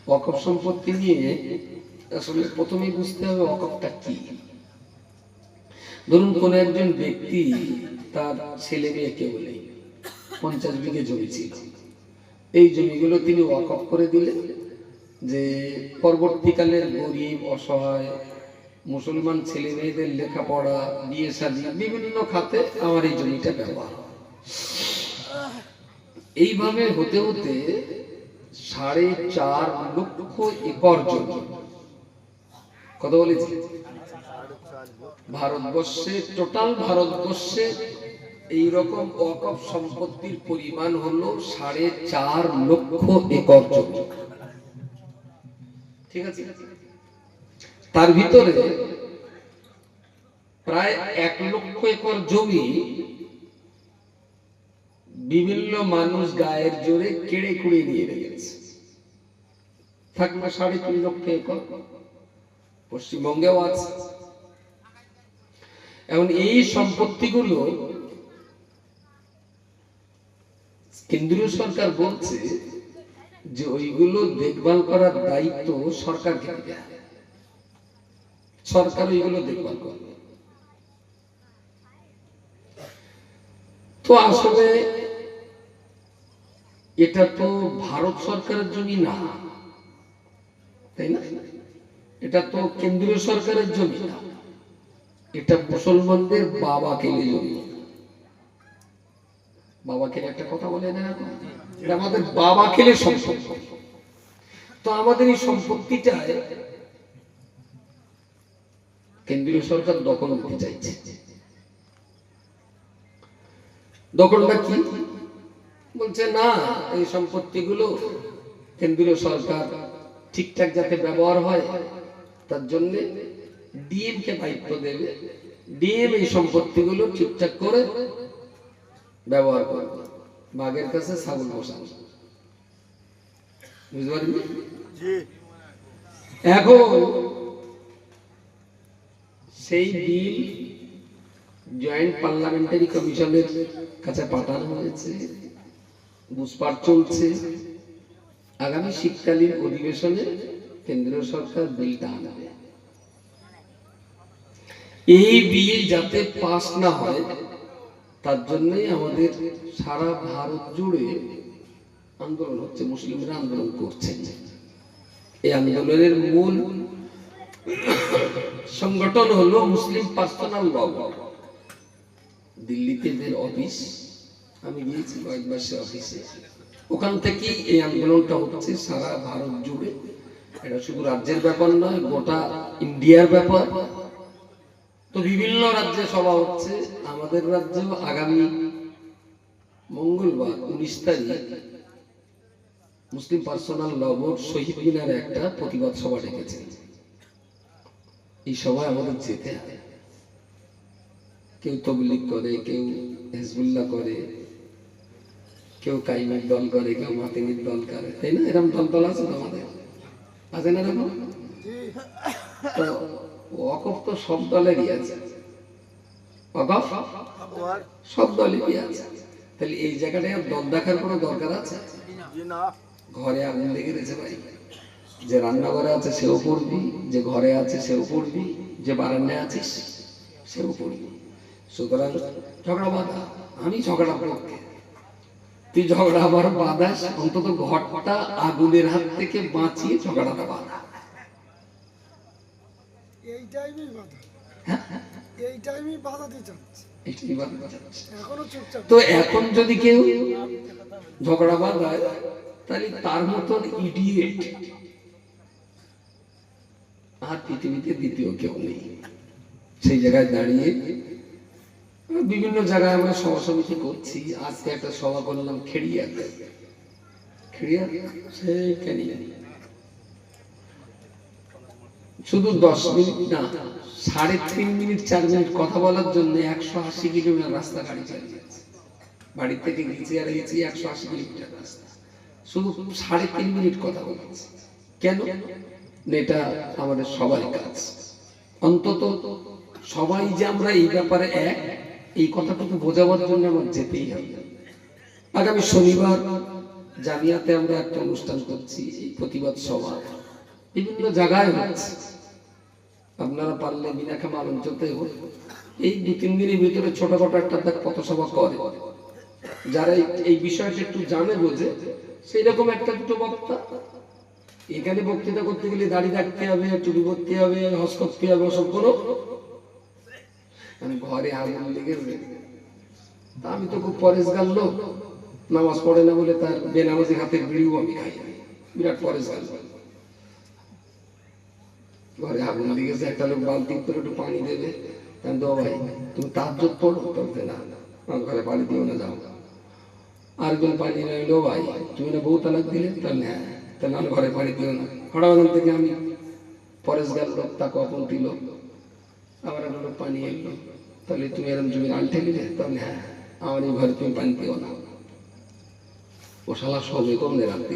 ওয়াকফ সম্পত্তি নিয়ে আসলে প্রথমেই বুঝতে হবে ওয়াকফটা কি। ধরুন কোন একজন ব্যক্তি তার ছেলে মেয়েকে বলে 50 বিঘে জমি ছিল, এই জমিগুলো তিনি ওয়াকফ করে দিলেন যে পরবর্তীকালের গরিব অসহায় মুসলমান ছেলে মেয়েদের লেখাপড়া বিয়ে শাদী বিভিন্ন খাতে আমার এই জমিটা ব্যবহার। এইভাবে হতে হতে 4.5 লক্ষ একর জমি, কত বলেছি ভারতবর্ষে, টোটাল ভারতবর্ষে এইরকম ওয়াকফ সম্পত্তির পরিমাণ হলো 4.5 লক্ষ একর জমি। ঠিক আছে, তার ভিতরে প্রায় 1 লক্ষ একর জমি বিভিন্ন মানুষ গায়ের জোরে কেড়ে কুড়ে নিয়ে রেখেছে। থাকবে 3.5 লক্ষ একর পশ্চিমবঙ্গেও আছে। এখন এই সম্পত্তিগুলো কেন্দ্রীয় সরকার বলছে যে ওইগুলো দেখভাল করার দায়িত্ব সরকারকে দিতে হবে, সরকার ওইগুলো দেখভাল করবে। তো আসলে এটা তো ভারত সরকারের জমি না, তাই না? এটা তো কেন্দ্রীয় সরকারের জমি না, এটা মুসলমানদের বাবা কেলে জমি। বাবা খেলে একটা কথা বলে না, এটা আমাদের বাবা খেলে সম্পত্তি। তো আমাদের এই সম্পত্তিটা কেন্দ্রীয় সরকার দখল করতে চাইছে। দখলটা কি বলছে, না এই সম্পত্তিগুলো কেন্দ্রীয় সরকার ঠিকঠাক যাতে ব্যবহার হয় তার জন্য ডিএম কে দায়িত্ব দেবে, ডিএম এই সম্পত্তিগুলো ঠিকঠাক করে ব্যবহার করবে। বাঘের কাছে ছাগল বসানো, বুঝতে পারবি? এখন সেই বিল জয়েন্ট পার্লামেন্টারি কমিশনের কাছে পাঠানো হয়েছে, বুঝপার চলছে। আগামী শীতকালীন অধিবেশনে কেন্দ্রীয় সরকার বিলটা আনবে। এই বিল যাতে পাস না হয় তার জন্যই আমাদের সারা ভারত জুড়ে আন্দোলন হচ্ছে, মুসলিমরা আন্দোলন করছেন। এই আন্দোলনের মূল সংগঠন হলো মুসলিম পার্সোনাল ল বোর্ড। দিল্লিতে এদের অফিস, আমি গিয়েছি কয়েকবার সে অফিসে, ওখান থেকে এই আন্দোলনটা হচ্ছে সারা ভারত জুড়ে। এটা শুধু রাজ্যের ব্যাপার নয়, গোটা ইন্ডিয়ার ব্যাপার। তো বিভিন্ন রাজ্যে সভা হচ্ছে, আমাদের রাজ্যেও আগামী মঙ্গলবার 19 তারিখ মুসলিম পার্সোনাল ল বোর্ড শহীদ মিনারে একটা প্রতিবাদ সভা ডেকেছে। এই সভায় আমাদের যেতে হবে। কেউ তবলিগ করে, কেউ হিজবুল্লাহ করে, কেউ কাইমের দল করে, কেউ মাতিনির দল করে, তাই না? এরকম দল দল আছে আমাদের, আছে না এরকম? তো ওয়াকফ তো সব দলেরই আছে, ওয়াকফ সব দলেরই আছে। তাহলে এই জায়গাটায় দল দেখার কোনো দরকার আছে? ঘরে আগুন লেগে গেছে ভাই, যে রান্নাঘরে আছে সেও পড়বি, যে ঘরে আছে সেও পড়বি, যে বারান্দায় আছিস সেও পড়বি। সুতরাং ঝগড়া বাঁধা, আমি ঝগড়া পক্ষে, তুই ঝগড়া আবার বাঁধাস, অন্তত ঘরটা আগুনের হাত থেকে বাঁচিয়ে ঝগড়াটা বাঁধা। তো এখন যদি কেউ ঝগড়া বাঁধায় তাহলে তার মতন ইডিয়েট আর পৃথিবীতে দ্বিতীয় কেউ নেই। সেই জায়গায় দাঁড়িয়ে বিভিন্ন জায়গায় আমরা সভা সমিতি করছি। আজকে একটা সভা করলাম খেড়িয়াতে, সেইখানে শুধু 10 মিনিট না, 3.5 মিনিট 4 মিনিট কথা বলার জন্য 180 কিলোমিটার রাস্তা গাড়ি চালিয়েছে। বাড়ি থেকে গেছি আর গেছি 180 কিলোমিটার রাস্তা, শুধু 3.5 মিনিট কথা বলেছে। কেন? এটা আমাদের সবার কাজ। অন্তত সবাই যে আমরা এই ব্যাপারে এক, এই কথাটুকু বোঝাবার জন্য আমার যেতেই হবে। আগামী শনিবার জামিয়াতে আমরা একটা অনুষ্ঠান করছি, এই প্রতিবাদ সভা বিভিন্ন জায়গায় হচ্ছে। আপনারা পারলে বিনাখামা অঞ্চলতে এই 2-3 দিনের ভিতরে ছোটখাটো একটা পথসভা করে, যারা এই বিষয়টা একটু জানে বোঝে সেই রকম একটা দুটো বক্তা। এখানে বক্তৃতা করতে গেলে দাড়ি রাখতে হবে, টুপি পরতে হবে, হজ করতে হবে, ওসব কোনো মানে ঘরে আগুন লেগেছে। তা আমি তো খুব পরেশগার লোক, নামাজ পড়ে না বলে তার বেনামাজি হাতের বিড়িও আমি খাই, বিরাট পরেশগার। ঘরে আগুন লেগেছে, একটা লোক বালতি করে একটু পানি দেবে, আমি তো ভাই তুমি তাহাজ্জুদ পড়ো, বলতে না আমার ঘরে পানি দিও না, যাও। আরেকজন পানি রইলো, ভাই তুমি না বউ তালাক দিলে, তাহলে হ্যাঁ, তাহলে আমার ঘরে পানি দিও না। হঠাৎ থেকে আমি পরেশগার লোক, তাকে অপন দিল, আবার একটা লোক পানি এলো, তাহলে তুমি এরকম জমির আলটে নিলে, তাহলে হ্যাঁ আমার এই ঘরে তুমি পানি দিও না। ও শালা সবে কমলে রাখতে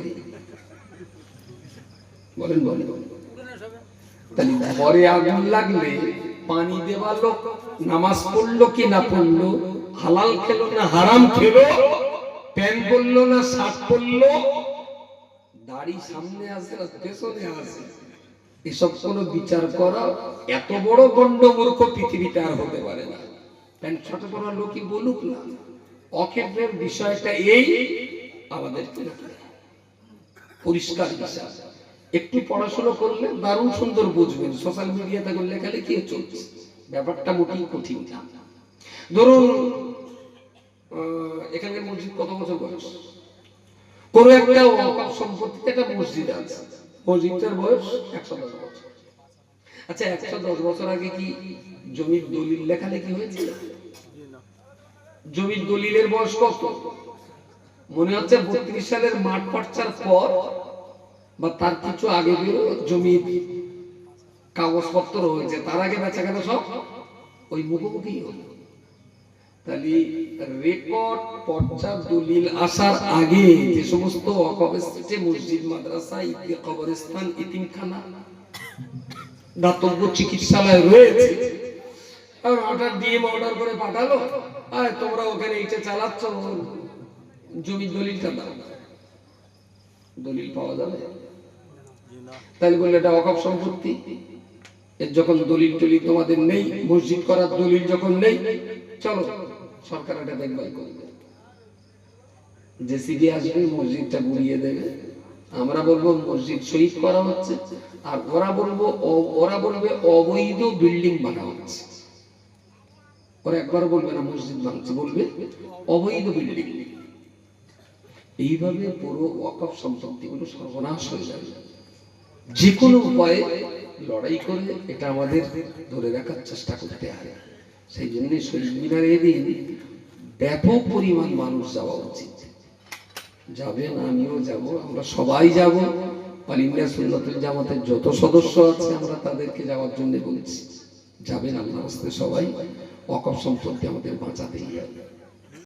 বলেন বলেন। তাহলে ঘরে আগুন লাগলে পানি দেওয়া লোক নামাজ পড়লো কি না পড়লো, হালাল খেলো না হারাম খেলো, প্যান্ট পরলো না শার্ট পরলো, দাড়ি সামনে আছে না পেছনে আছে, এসব কোনো বিচার করা এত বড় গন্ডমূর্খ পৃথিবীতে আর হতে পারে না। প্যান্ট শার্ট পরা লোকই বলুক না, অক্ষেত্রের বিষয়টা এই আমাদেরকে পরিষ্কার বিষয়। একটু পড়াশোনা করলে দারুণ সুন্দর বুঝবেন, সোশ্যাল মিডিয়াতে লেখালেখি চলছে, ব্যাপারটা মোটেই কঠিন না। ধরুন এখানে মসজিদ কত বছর বয়স, কোন একটা ওয়াকফ সম্পত্তিতে একটা মসজিদ আছে, মসজিদটার বয়স 110 বছর। আচ্ছা 110 বছর আগে কি জমির দলিল লেখালেখি হয়েছিল? জমির দলিলের বয়স কত? মনে হচ্ছে 32 সালের মাঠ পর্চার পর বা তার কিছু আগে জমির কাগজপত্র হয়েছে, তার আগে বেচা কেনা সব ওই মুখোমুখি হলো। তাহলে রেকর্ড পর্চা দলিল আসার আগে যে সমস্ত ওয়াকফ এস্টেটে মসজিদ, মাদ্রাসা, ঈদগাহ, কবরস্থান, এতিমখানা, দাতব্য চিকিৎসালয় রয়েছে, আর অর্ডার দিয়ে অর্ডার করে পাঠালো, আর তোমরা ওখানে এটা চালাচ্ছ, জমির দলিলটা দাও, দলিল পাওয়া যাবে? তাহলে বললে এটা ওয়াকফ সম্পত্তি, এর যখন দলিল টলিল তোমাদের নেই, মসজিদ করার দলিল যখন নেই, চলো সরকার এটা দেখভাল করবে, জেসিবি আসবে মসজিদটা গুড়িয়ে দেবে, আমরা বলবো মসজিদ শহীদ করা হচ্ছে, আর ওরা বলবে অবৈধ বিল্ডিং বানা হচ্ছে। ওরা একবার বলবে না মসজিদ ভাঙছে, বলবে অবৈধ বিল্ডিং। এইভাবে পুরো ওয়াকফ সম্পত্তিগুলো সর্বনাশ হয়ে যাবে। যে কোনো উপায়ে লড়াই করে এটা আমাদের ধরে রাখার চেষ্টা করতে হয়। সেই জন্য শহীদ মিনারে এদিন ব্যাপক পরিমাণ মানুষ যাওয়া উচিত। যাবেন, আমিও যাব, আমরা সবাই যাব। আলিমিয়া সুন্নাতুল জামাতের যত সদস্য আছে আমরা তাদেরকে যাওয়ার জন্য বলছি, যাবেন আল্লাহর রাস্তায় সবাই। ওয়াকফ সম্পত্তি আমাদের বাঁচাতেই হবে।